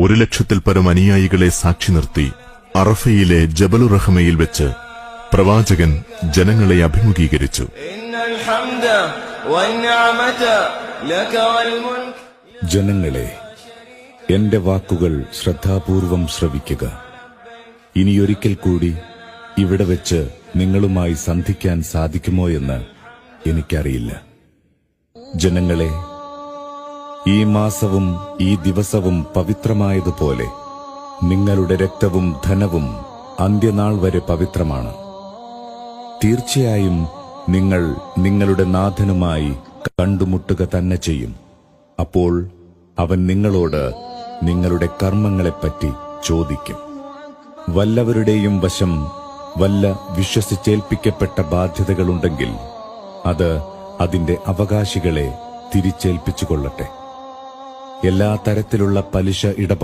1,00,000-ൽ പരം അനുയായികളെ സാക്ഷി നിർത്തി അറഫയിലെ ജബലുർ റഹ്മയിൽ വെച്ച് പ്രവാചകൻ ജനങ്ങളെ അഭിമുഖീകരിച്ചു. ജനങ്ങളെ, എന്റെ വാക്കുകൾ ശ്രദ്ധാപൂർവം ശ്രവിക്കുക. ഇനിയൊരിക്കൽ കൂടി ഇവിടെ വെച്ച് നിങ്ങളുമായി സന്ധിക്കാൻ സാധിക്കുമോ എന്ന് എനിക്കറിയില്ല. ജനങ്ങളെ, ഈ മാസവും ഈ ദിവസവും പവിത്രമായതുപോലെ നിങ്ങളുടെ രക്തവും ധനവും അന്ത്യനാൾ വരെ പവിത്രമാണ്. തീർച്ചയായും നിങ്ങൾ നിങ്ങളുടെ നാഥനുമായി കണ്ടുമുട്ടുക തന്നെ ചെയ്യും. അപ്പോൾ അവൻ നിങ്ങളോട് നിങ്ങളുടെ കർമ്മങ്ങളെപ്പറ്റി ചോദിക്കും. വല്ലവരുടെയും വശം വല്ല വിശ്വസിച്ചേൽപ്പിക്കപ്പെട്ട ബാധ്യതകളുണ്ടെങ്കിൽ അത് അതിന്റെ അവകാശികളെ തിരിച്ചേൽപ്പിച്ചുകൊള്ളട്ടെ. എല്ലാ തരത്തിലുള്ള പലിശ